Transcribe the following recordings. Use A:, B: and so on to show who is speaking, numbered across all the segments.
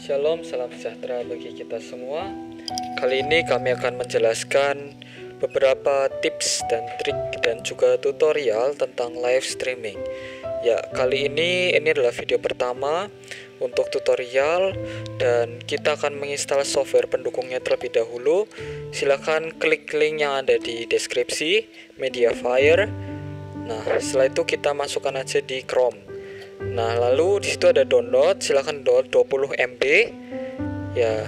A: Shalom, salam sejahtera bagi kita semua. Kali ini kami akan menjelaskan beberapa tips dan trik dan juga tutorial tentang live streaming. Ya, kali ini adalah video pertama untuk tutorial dan kita akan menginstal software pendukungnya terlebih dahulu. Silakan klik link yang ada di deskripsi Mediafire. Nah, setelah itu kita masukkan aja di Chrome. Nah, lalu di situ ada download, silahkan download 20 MB. Ya,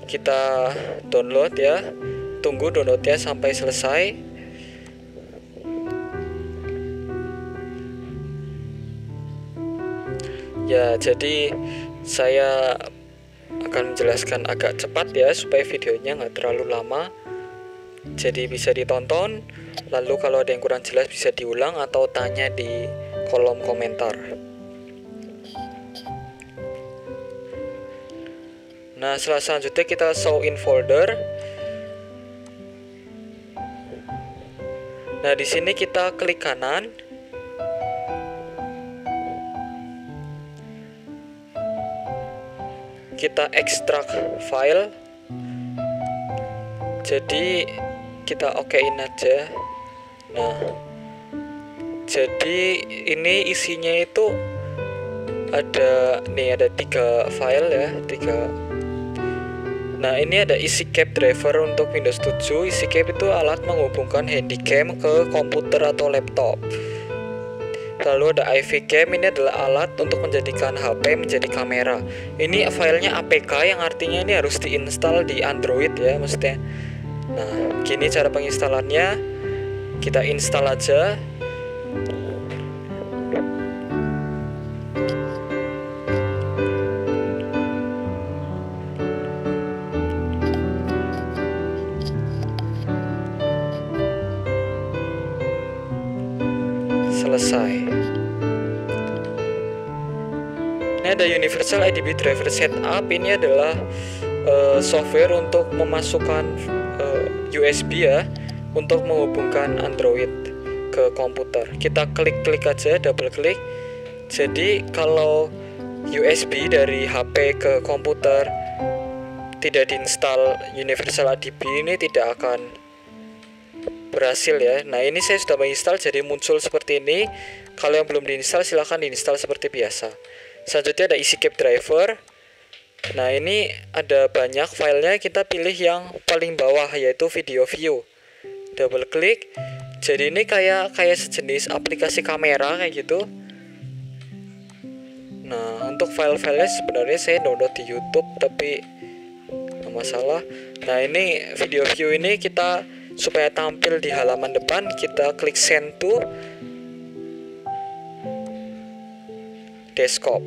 A: kita download ya. Tunggu downloadnya sampai selesai. Ya, jadi saya akan menjelaskan agak cepat ya supaya videonya nggak terlalu lama. Jadi bisa ditonton. Lalu kalau ada yang kurang jelas bisa diulang atau tanya di kolom komentar. Nah, selanjutnya kita show in folder. Nah, di sini kita klik kanan. Kita ekstrak file. Jadi kita okein aja. Nah, jadi ini isinya itu ada 3 file ya, 3. Nah, ini ada EasyCap driver untuk Windows 7. EasyCap itu alat menghubungkan handycam ke komputer atau laptop. Lalu ada iVcam, ini adalah alat untuk menjadikan HP menjadi kamera. Ini filenya APK yang artinya ini harus diinstal di Android ya, maksudnya. Nah, gini cara penginstalannya. Kita install aja. Selesai. Ini ada Universal IDB Driver Setup. Ini adalah software untuk memasukkan USB ya, untuk menghubungkan Android ke komputer. Kita klik aja, double klik. Jadi kalau USB dari HP ke komputer tidak diinstal Universal IDB, ini tidak akan berhasil ya. Nah, ini saya sudah menginstal jadi muncul seperti ini. Kalau yang belum diinstal silahkan diinstal seperti biasa. Selanjutnya ada EasyCap driver. Nah, ini ada banyak filenya, kita pilih yang paling bawah yaitu video view. Double klik. Jadi ini kayak sejenis aplikasi kamera kayak gitu. Nah, untuk file-filenya sebenarnya saya download di YouTube tapi nggak masalah. Nah, ini video view ini kita supaya tampil di halaman depan, kita klik send to desktop.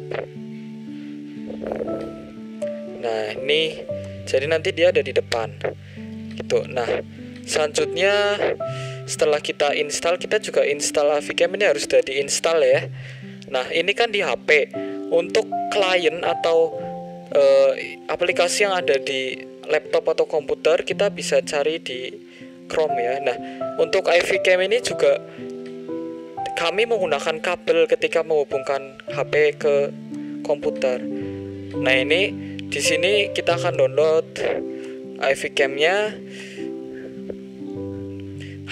A: Nah, ini jadi nanti dia ada di depan gitu. Nah, selanjutnya setelah kita install, kita juga install iVcam. Ini harus sudah diinstal ya. Nah, ini kan di HP. Untuk klien atau aplikasi yang ada di laptop atau komputer, kita bisa cari di Chrome ya. Nah, untuk iVcam ini juga kami menggunakan kabel ketika menghubungkan HP ke komputer. Nah, ini di sini kita akan download iVcam-nya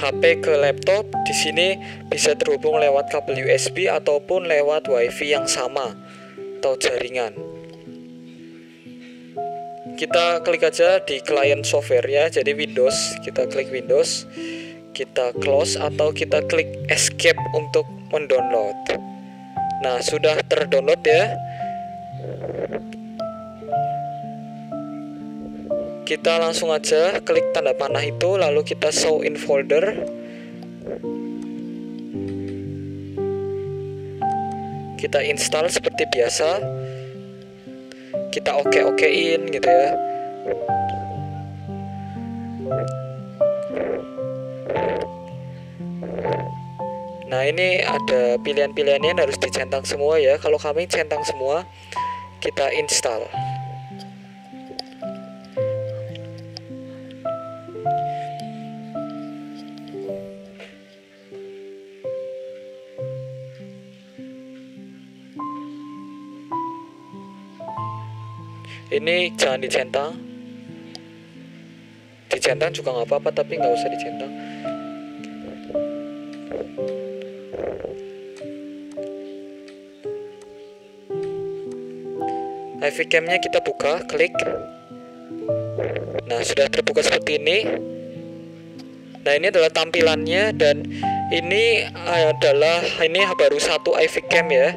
A: HP ke laptop. Di sini bisa terhubung lewat kabel USB ataupun lewat WiFi yang sama atau jaringan. Kita klik aja di client software ya, jadi Windows. Kita klik Windows, kita close atau kita klik escape untuk mendownload. Nah, sudah terdownload ya. Kita langsung aja klik tanda panah itu, lalu kita show in folder. Kita install seperti biasa. Kita okein gitu ya. Nah, ini ada pilihan-pilihannya harus dicentang semua ya. Kalau kami centang semua, kita install. Ini jangan dicentang. Dicentang juga nggak apa-apa, tapi nggak usah dicentang. iVCam-nya kita buka, klik. Nah, sudah terbuka seperti ini. Nah, ini adalah tampilannya, dan ini baru satu iVCam ya.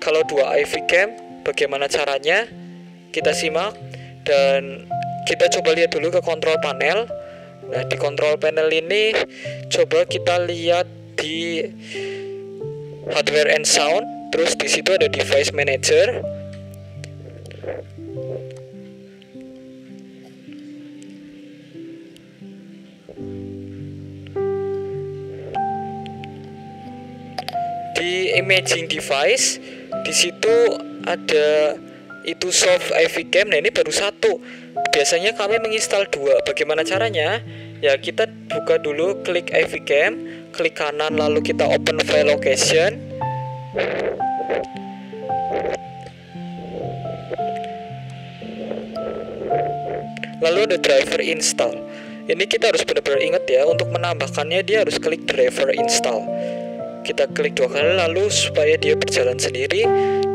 A: Kalau dua iVCam, bagaimana caranya? Kita simak, dan kita coba lihat dulu ke kontrol panel. Nah, di kontrol panel ini coba kita lihat di hardware and sound, terus di situ ada device manager. Di imaging device, di situ ada itu soft iVCam. Nah, ini baru satu. Biasanya kami menginstal dua. Bagaimana caranya? Ya, kita buka dulu, klik iVCam, klik kanan, lalu kita open file location. Lalu ada driver install. Ini kita harus benar-benar ingat ya, untuk menambahkannya dia harus klik driver install. Kita klik 2 kali, lalu supaya dia berjalan sendiri,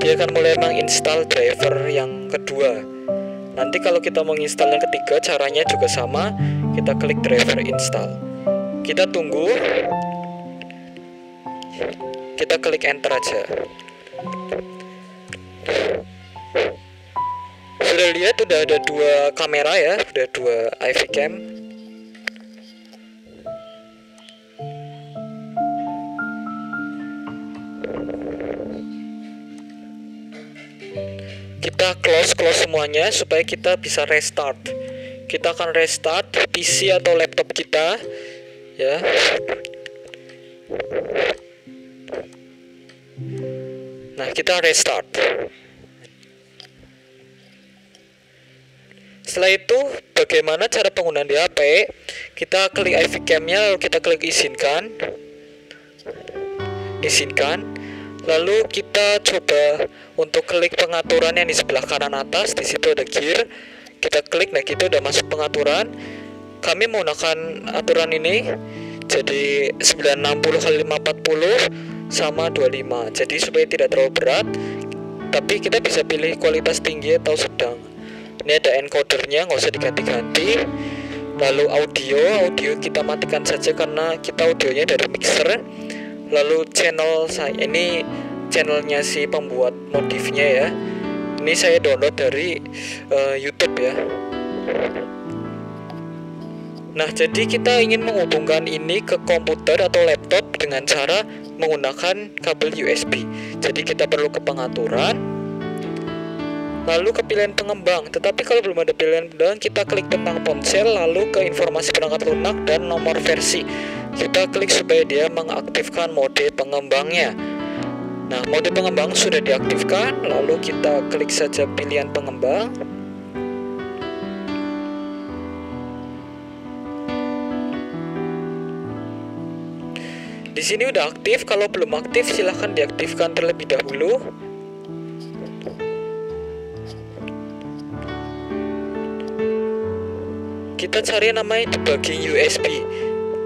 A: dia akan mulai menginstal driver yang kedua. Nanti kalau kita menginstal yang ketiga, caranya juga sama. Kita klik driver install. Kita tunggu. Kita klik enter aja. Sudah lihat, udah ada dua kamera ya, udah dua iVCam. Kita close semuanya supaya kita bisa restart. Kita akan restart PC atau laptop kita ya. Nah, kita restart. Setelah itu, bagaimana cara penggunaan di HP? Kita klik iVCam-nya, lalu kita klik izinkan. Lalu kita coba untuk klik pengaturan yang di sebelah kanan atas. Di situ ada gear. Kita klik, nah kita udah masuk pengaturan. Kami menggunakan aturan ini, jadi 960x540 sama 25. Jadi supaya tidak terlalu berat, tapi kita bisa pilih kualitas tinggi atau sedang. Ini ada encodernya, nggak usah diganti-ganti. Lalu audio kita matikan saja karena kita audionya dari mixer. Lalu channel saya, ini channelnya si pembuat modifnya ya. Ini saya download dari YouTube ya. Nah, jadi kita ingin menghubungkan ini ke komputer atau laptop dengan cara menggunakan kabel USB. Jadi kita perlu ke pengaturan, lalu ke pilihan pengembang. Tetapi kalau belum ada pilihan pengembang, kita klik tentang ponsel, lalu ke informasi perangkat lunak dan nomor versi. Kita klik supaya dia mengaktifkan mode pengembangnya. Nah, mode pengembang sudah diaktifkan, lalu kita klik saja pilihan pengembang. Di sini udah aktif. Kalau belum aktif, silahkan diaktifkan terlebih dahulu. Kita cari namanya debugging USB.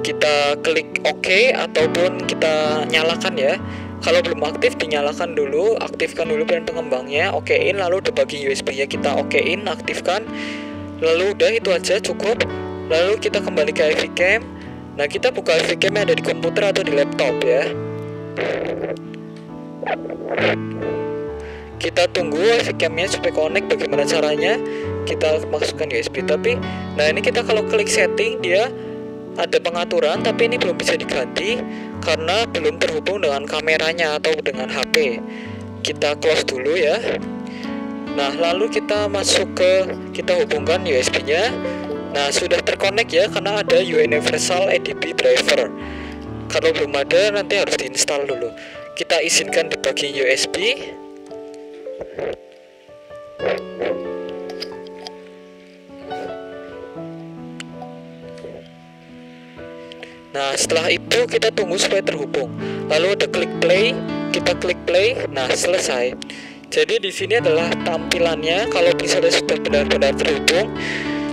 A: Kita klik OK ataupun kita nyalakan ya. Kalau belum aktif, dinyalakan dulu, aktifkan dulu pilihan pengembangnya, okein, lalu debugging USB-nya kita okein, aktifkan. Lalu udah, itu aja cukup. Lalu kita kembali ke iVCam. Nah, kita buka iVCam yang ada di komputer atau di laptop ya. Kita tunggu iVCam-nya supaya connect. Bagaimana caranya? Kita masukkan USB. Tapi, nah ini kita kalau klik setting, dia ada pengaturan, tapi ini belum bisa diganti karena belum terhubung dengan kameranya atau dengan HP. Kita close dulu ya. Nah, lalu kita kita hubungkan USB-nya. Nah, sudah terkonek ya karena ada Universal ADB driver. Kalau belum ada, nanti harus diinstal dulu. Kita izinkan debugging USB. Nah, setelah itu kita tunggu supaya terhubung. Lalu ada klik play, kita klik play. Nah, selesai. Jadi di sini adalah tampilannya kalau misalnya sudah benar-benar terhubung.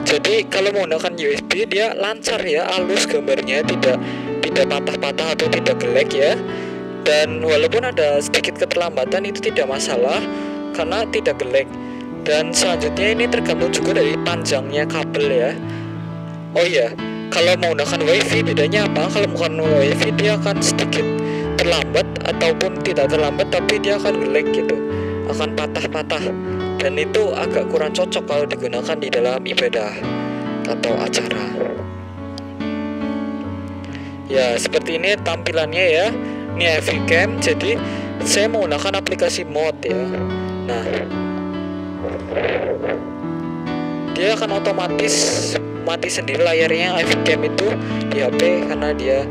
A: Jadi kalau menggunakan USB dia lancar ya, halus gambarnya, tidak patah-patah atau tidak jelek ya. Dan walaupun ada sedikit keterlambatan itu tidak masalah karena tidak jelek. Dan selanjutnya ini tergantung juga dari panjangnya kabel ya. Oh iya, kalau menggunakan WiFi bedanya apa? Kalau menggunakan WiFi dia akan sedikit terlambat ataupun tidak terlambat, tapi dia akan jelek gitu, akan patah-patah, dan itu agak kurang cocok kalau digunakan di dalam ibadah atau acara. Ya seperti ini tampilannya ya. Ini Avicam. Jadi saya menggunakan aplikasi mode ya. Nah, dia akan otomatis mati sendiri layarnya Avicam itu di HP karena dia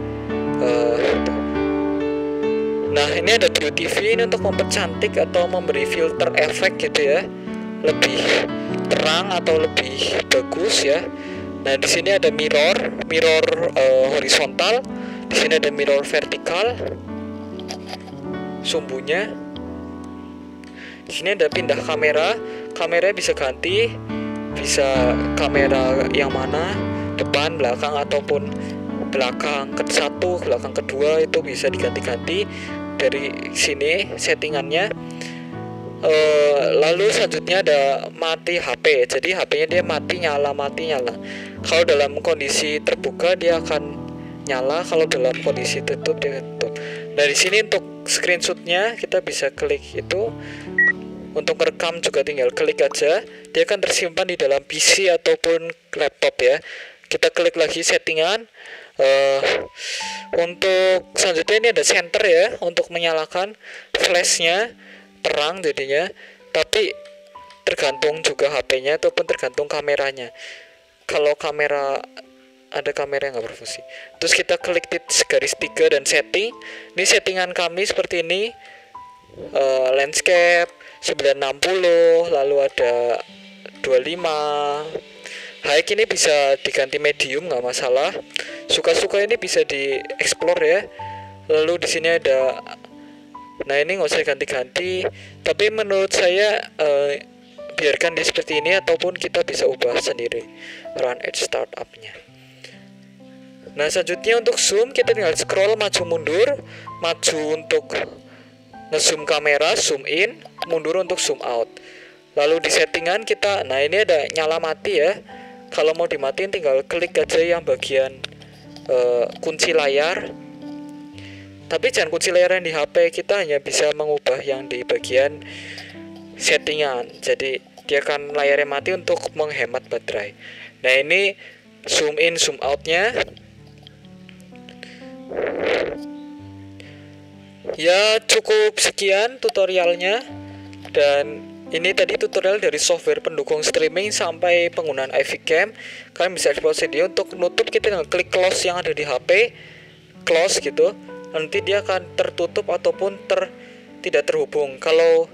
A: Nah ini ada Blue TV ini untuk mempercantik atau memberi filter efek gitu ya, lebih terang atau lebih bagus ya. Nah di sini ada mirror horizontal, di sini ada mirror vertikal, sumbunya. Di sini ada pindah kamera, kameranya bisa ganti, bisa kamera yang mana, depan, belakang ataupun belakang ke satu, belakang kedua, itu bisa diganti-ganti dari sini settingannya. Lalu selanjutnya ada mati HP. Jadi HP-nya dia mati nyala. Kalau dalam kondisi terbuka dia akan nyala, kalau dalam kondisi tutup dia tutup. Nah di sini untuk screenshotnya kita bisa klik itu. Untuk merekam juga tinggal klik aja, dia akan tersimpan di dalam PC ataupun laptop ya. Kita klik lagi settingan. Untuk selanjutnya ini ada center ya, untuk menyalakan flashnya terang jadinya, tapi tergantung juga HP-nya ataupun tergantung kameranya. Kalau kamera ada kamera yang nggak berfungsi, terus kita klik garis 3 dan setting. Ini settingan kami seperti ini. Landscape 960, lalu ada 25. High ini bisa diganti medium, nggak masalah. Suka-suka ini bisa di explore ya. Lalu di sini ada, nah ini nggak usah ganti-ganti. Tapi menurut saya biarkan dia seperti ini, ataupun kita bisa ubah sendiri run at startup-nya. Nah selanjutnya untuk zoom kita tinggal scroll maju mundur, maju untuk nge-zoom kamera, zoom in, mundur untuk zoom out. Lalu di settingan kita, nah ini ada nyala mati ya. Kalau mau dimatiin tinggal klik aja yang bagian kunci layar. Tapi jangan kunci layar yang di HP, kita hanya bisa mengubah yang di bagian settingan. Jadi dia akan layarnya mati untuk menghemat baterai. Nah ini zoom in, zoom outnya. Ya cukup sekian tutorialnya. Dan ini tadi tutorial dari software pendukung streaming sampai penggunaan Avicam. Kalian bisa explore dia. Untuk nutup kita tinggal klik close yang ada di HP, close gitu. Nanti dia akan tertutup ataupun tidak terhubung. Kalau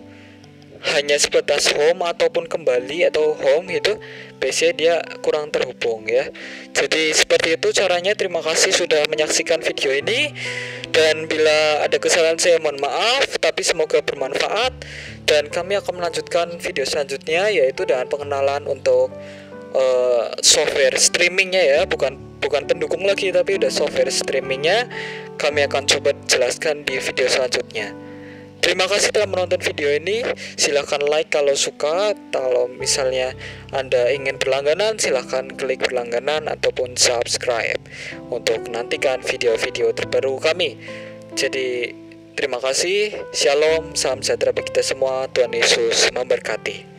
A: hanya sebatas home ataupun kembali atau home itu, biasanya dia kurang terhubung ya. Jadi seperti itu caranya. Terima kasih sudah menyaksikan video ini. Dan bila ada kesalahan saya mohon maaf, tapi semoga bermanfaat. Dan kami akan melanjutkan video selanjutnya, yaitu dengan pengenalan untuk software streamingnya ya, bukan pendukung lagi, tapi udah software streamingnya. Kami akan coba jelaskan di video selanjutnya. Terima kasih telah menonton video ini. Silahkan like kalau suka. Kalau misalnya Anda ingin berlangganan, silahkan klik berlangganan ataupun subscribe untuk nantikan video-video terbaru kami. Jadi terima kasih. Shalom, salam sejahtera bagi kita semua. Tuhan Yesus memberkati.